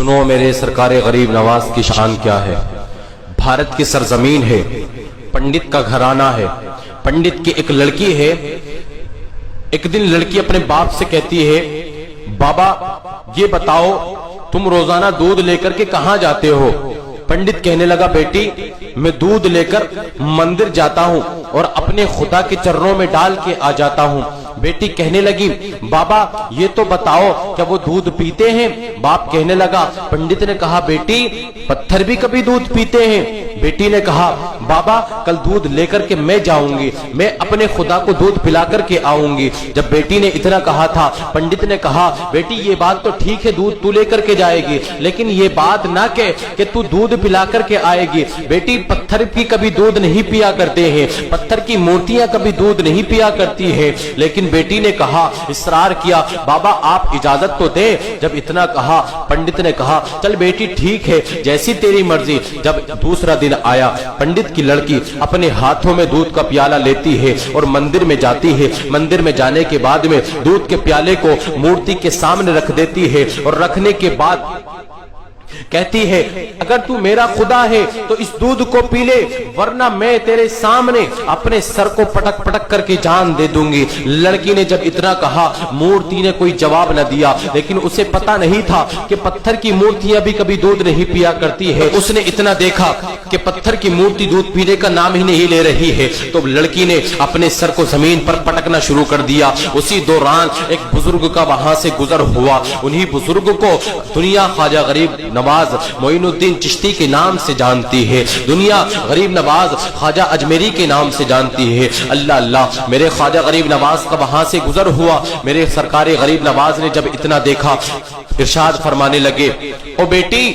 सुनो मेरे सरकार गरीब नवाज की शान क्या है। भारत की सरजमीन है, पंडित का घराना है, पंडित की एक लड़की है। एक दिन लड़की अपने बाप से कहती है, बाबा ये बताओ तुम रोजाना दूध लेकर के कहां जाते हो। पंडित कहने लगा, बेटी मैं दूध लेकर मंदिर जाता हूं और अपने खुदा के चरणों में डाल के आ जाता हूं। बेटी कहने लगी, बाबा ये तो बताओ क्या वो दूध पीते हैं। बाप कहने लगा, पंडित ने कहा, बेटी पत्थर भी कभी दूध पीते हैं। बेटी ने कहा, बाबा कल दूध लेकर के मैं जाऊंगी, मैं अपने खुदा को दूध पिला करके आऊंगी। जब बेटी ने इतना कहा था, पंडित ने कहा, बेटी ये बात तो ठीक है दूध तू लेकर के जाएगी, लेकिन ये बात ना कह कि तू दूध पिला करके आएगी। बेटी पत्थर भी कभी दूध नहीं पिया करते हैं, पत्थर की मूर्तियां कभी दूध नहीं पिया करती है। लेकिन बेटी ने कहा, इसरार किया, बाबा आप इजाजत तो दे। जब इतना कहा, पंडित ने कहा, चल बेटी ठीक है जैसी तेरी मर्जी। जब दूसरा दिन आया, पंडित की लड़की अपने हाथों में दूध का प्याला लेती है और मंदिर में जाती है। मंदिर में जाने के बाद में दूध के प्याले को मूर्ति के सामने रख देती है और रखने के बाद कहती है, अगर तू मेरा खुदा है तो इस दूध को पी ले, वरना मैं तेरे सामने अपने सर को पटक पटक करके जान दे दूंगी। लड़की ने जब इतना कहा, मूर्ति ने कोई जवाब न दिया, लेकिन उसे पता नहीं था कि पत्थर की मूर्तियां भी कभी दूध नहीं पिया करती है। उसने इतना देखा कि पत्थर की मूर्ति दूध पीने का नाम ही नहीं ले रही है, तो लड़की ने अपने सर को जमीन पर पटकना शुरू कर दिया। उसी दौरान एक बुजुर्ग का वहां से गुजर हुआ। उन्हीं बुजुर्ग को दुनिया ख्वाजा गरीब नवाज मोइनुद्दीन चिश्ती के नाम से जानती है, दुनिया गरीब नवाज ख्वाजा अजमेरी के नाम से जानती है। अल्लाह अल्लाह, मेरे ख्वाजा गरीब नवाज का वहां से गुजर हुआ। मेरे सरकार गरीब नवाज ने जब इतना देखा, इरशाद फरमाने लगे, ओ बेटी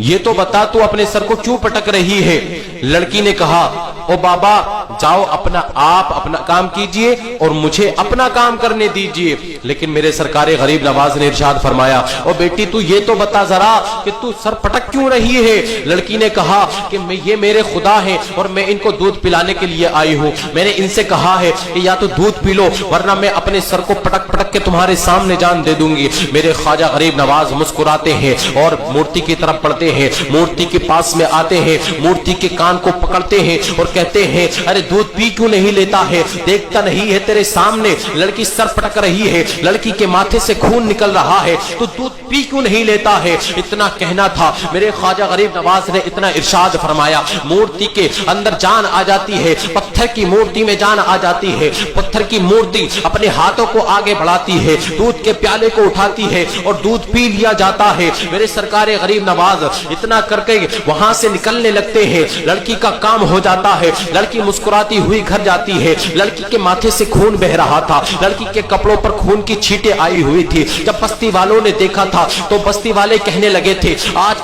ये तो बता तू अपने सर को क्यों पटक रही है। लड़की ने कहा, ओ बाबा जाओ आप अपना काम कीजिए और मुझे अपना काम करने दीजिए। लेकिन मेरे सरकार गरीब नवाज ने इरशाद फरमाया, ओ बेटी तू ये तो बता जरा कि तू सर पटक क्यों रही है। लड़की ने कहा कि ये मेरे खुदा है और मैं इनको दूध पिलाने के लिए आई हूँ। मैंने इनसे कहा है कि या तो दूध पी लो, वरना मैं अपने सर को पटक पटक के तुम्हारे सामने जान दे दूंगी। मेरे ख्वाजा गरीब नवाज मुस्कुराते हैं और मूर्ति की तरफ बढ़ते हैं, मूर्ति के पास में आते हैं, मूर्ति के कान को पकड़ते हैं और कहते हैं, अरे दूध पी क्यों नहीं लेता है, देखता नहीं है तेरे सामने लड़की सर पटक रही है, लड़की के माथे से खून निकल रहा है, तो दूध पी क्यों नहीं लेता है। इतना कहना था, मेरे ख्वाजा गरीब नवाज ने इतना इरशाद फरमाया, मूर्ति के अंदर जान आ जाती है, पत्थर की मूर्ति में जान आ जाती है। पत्थर की मूर्ति अपने हाथों को आगे बढ़ाती है, दूध के प्याले को उठाती है और दूध पी लिया जाता है। मेरे सरकार गरीब नवाज इतना करके वहां से निकलने लगते हैं। लड़की का काम हो जाता है, लड़की मुस्कुराती हुई घर जाती है। लड़की के माथे से खून बह रहा था, लड़की के कपड़ों पर खून की छींटें आई हुई थी। जब बस्ती वालों ने देखा था तो बस्ती वाले कहने लगे थे, आज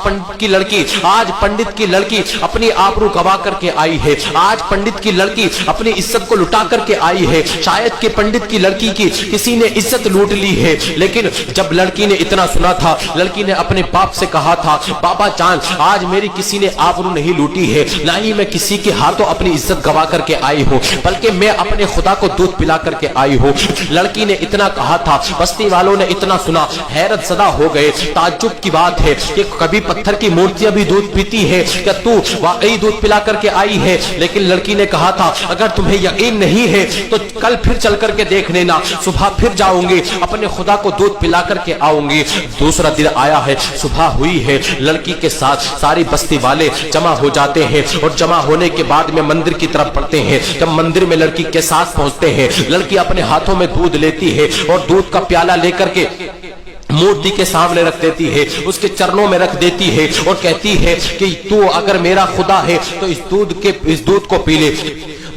पंडित की लड़की अपनी आबरू गवा करके आई है, आज पंडित की लड़की अपनी इज्जत को लुटा करके आई है, शायद कि पंडित की लड़की की किसी ने इज्जत लूट ली है। लेकिन जब लड़की ने इतना सुना था, लड़की ने अपने बाप से कहा था, बाबा जान आज मेरी किसी ने आबरू नहीं लूटी है, ना ही मैं किसी के हाथों अपनी इज्जत गवा करके आई हूँ, बल्कि मैं अपने खुदा को दूध पिला करके आई हूँ। लड़की ने इतना कहा था, बस्ती वालों ने इतना सुना, हैरत ज़दा हो गए। ताज्जुब की बात है कि कभी पत्थर की मूर्तियां भी दूध पीती है, क्या तू वाकई दूध पिला करके आई है। लेकिन लड़की ने कहा था, अगर तुम्हें यकीन नहीं है तो कल फिर चल करके देख लेना, सुबह फिर जाऊंगी, अपने खुदा को दूध पिला करके आऊंगी। दूसरा दिन आया है, सुबह हुई है, लड़की के साथ सारी बस्ती वाले जमा हो जाते हैं और जमा होने के बाद में मंदिर की तरफ बढ़ते हैं। जब मंदिर में लड़की के साथ पहुंचते हैं, लड़की अपने हाथों में दूध लेती है और दूध का प्याला लेकर के मूर्ति के सामने रख देती है, उसके चरणों में रख देती है और कहती है कि तू अगर मेरा खुदा है तो इस दूध को पी ले।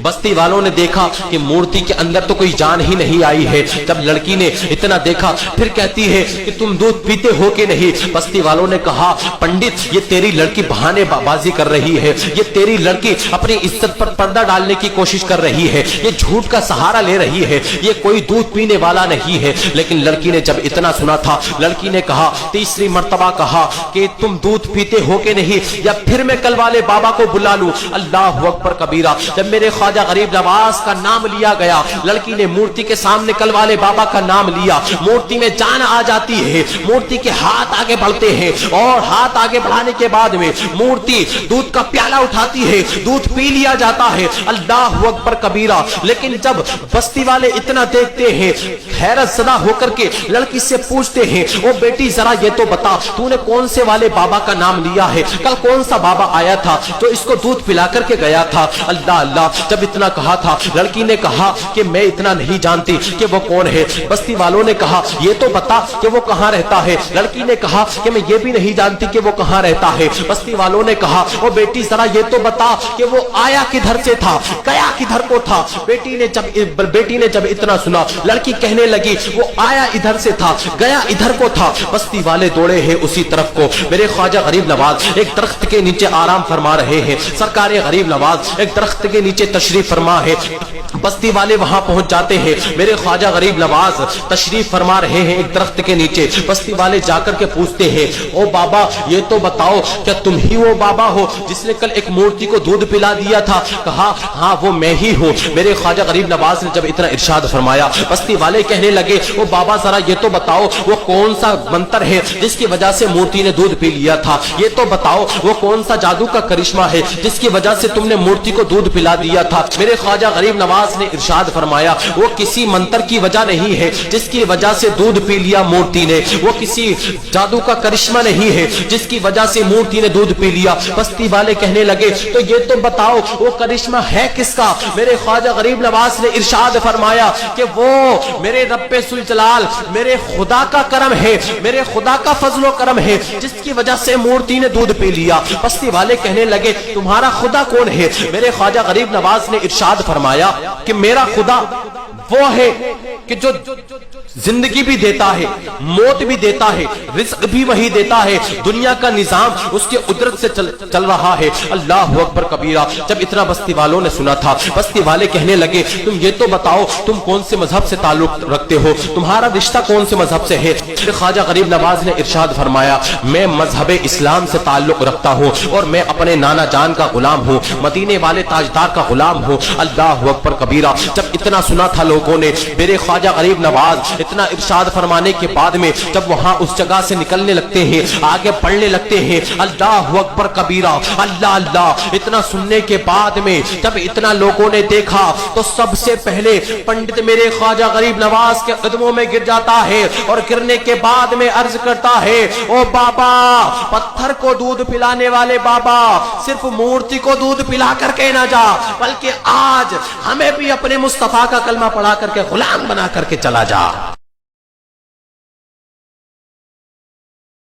बस्ती वालों ने देखा कि मूर्ति के अंदर तो कोई जान ही नहीं आई है। जब लड़की ने इतना देखा, फिर कहती है कि तुम दूध पीते हो कि नहीं। बस्ती वालों ने कहा, पंडित ये तेरी लड़की बहानेबाजी कर रही है, ये तेरी लड़की अपनी इज्जत पर पर्दा डालने की कोशिश कर रही है, ये झूठ का सहारा ले रही है, ये कोई दूध पीने वाला नहीं है। लेकिन लड़की ने जब इतना सुना था, लड़की ने कहा, तीसरी मर्तबा कहा कि तुम दूध पीते हो कि नहीं, या फिर मैं कल वाले बाबा को बुला लूं। अल्लाह अकबर कबीरा। जब मेरे خواجہ غریب نواز کا نام لیا گیا. لڑکی نے مورتی کے سامنے کل والے بابا کا نام لیا. مورتی میں جان آ جاتی ہے, مورتی کے ہاتھ آگے بڑھتے ہیں اور ہاتھ آگے بڑھانے کے بعد میں مورتی دودھ کا پیالہ اٹھاتی ہے, دودھ پی لیا جاتا ہے. اللہ اکبر کبیرہ. لیکن جب بستی والے اتنا دیکھتے ہیں, حیرت زدہ ہو کر کے لڑکی سے پوچھتے ہیں, او بیٹی ذرا یہ تو بتا تو نے کون سے والے بابا کا نام لیا ہے, کل کون سا بابا آیا تھا جو اس کو دودھ پلا کر کے گیا تھا. اللہ اللہ. جب اتنا کہا تھا لڑکی نے کہا کہ میں اتنا نہیں جانتی کہ وہ کون ہے. بستی والوں نے کہا یہ تو بتا کہ وہ کہاں رہتا ہے. لڑکی نے کہا کہ میں یہ بھی نہیں جانتی کہ وہ کہاں رہتا ہے. بستی والوں نے کہا او بیٹی ذرا یہ تو بتا کہ وہ آیا کدھر سے تھا, گیا کدھر کو تھا. بیٹی نے جب اتنا سنا, لڑکی کہنے لگی وہ آیا ادھر سے تھا, گیا ادھر کو تھا. بستی والے دوڑے ہیں اسی طرف کو. میرے خواجہ غریب نواز ایک درخت کے نیچے آرام فرما رہے ہیں. سرکار غریب نواز ایک درخت کے نیچے تشریف فرما ہے. بستی والے وہاں پہنچ جاتے ہیں. میرے خواجہ غریب نواز تشریف فرما رہے ہیں ایک درخت کے نیچے. بستی والے جا کر کے پوچھتے ہیں او بابا یہ تو بتاؤ کیا تم ہی وہ بابا ہو جس نے کل ایک مورتی کو دودھ پلا دیا تھا؟ کہا ہاں وہ میں ہی ہوں. میرے خواجہ غریب نواز نے جب اتنا ارشاد فرمایا, بستی والے کہنے لگے او بابا ذرا یہ تو بتاؤ وہ کون سا منتر ہے جس کی وجہ سے مورتی نے دودھ پی لیا تھا. یہ تو بتاؤ وہ کون سا جادو کا کرشمہ ہے جس کی وجہ سے تم نے مورتی کو دودھ پلا دیا تھا. میرے خواجہ غریب نواز نے ارشاد فرمایا وہ کسی منتر کی وجہ نہیں ہے جس کی وجہ سے دودھ پی لیا مورتی نے, وہ کسی جادو کا کرشمہ نہیں ہے جس کی وجہ سے مورتی نے دودھ پی لیا. بستی والے کہنے لگے تو یہ تو بتاؤ وہ کرشمہ ہے کس کا؟ میرے خواجہ غریب نواز نے ارشاد فرمایا کہ وہ میرے رب ذوالجلال میرے خدا کا کرم ہے, میرے خدا کا فضل و کرم ہے جس کی وجہ سے مورتی نے دودھ پی لیا. بستی والے کہنے لگے تمہارا خدا کون ہے؟ میرے خواجہ غریب نواز نے ارشاد فرمایا کہ میرا خدا وہ ہے کہ جو زندگی بھی دیتا ہے, موت بھی دیتا ہے, رزق بھی وہی دیتا ہے, دنیا کا نظام اس کے قدرت سے چل رہا ہے. اللہ اکبر کبیرہ. جب اتنا بستی والوں نے سنا تھا, بستی والے کہنے لگے تم یہ تو بتاؤ تم کون سے مذہب سے تعلق رکھتے ہو, تمہارا رشتہ کون سے مذہب سے ہے؟ خواجہ غریب نواز نے ارشاد فرمایا میں مذہب اسلام سے تعلق رکھتا ہوں اور میں اپنے نانا جان کا غلام ہوں, مدینے والے تاجدار کا غلام ہوں. اللہ اکبر کبیرہ. جب اتنا سنا تھا لوگوں نے, میرے خواجہ غریب نواز اتنا ارشاد فرمانے کے بعد میں جب وہاں اس جگہ سے نکلنے لگتے ہیں, آگے پڑھنے لگتے ہیں, اللہ اکبر کبیرہ. اللہ اللہ. اتنا سننے کے بعد میں جب اتنا لوگوں نے دیکھا تو سب سے پہلے پنڈت میرے خواجہ غریب نواز کے قدموں میں گر جاتا ہے اور گرنے کے بعد میں عرض کرتا ہے او بابا, پتھر کو دودھ پلانے والے بابا, صرف مورتی کو دودھ پلا کر کے نہ جا بلکہ آج ہمیں بھی اپنے مصطفیٰ کا کلمہ پڑھا کر کے غلام بنا کر کے چلا جا.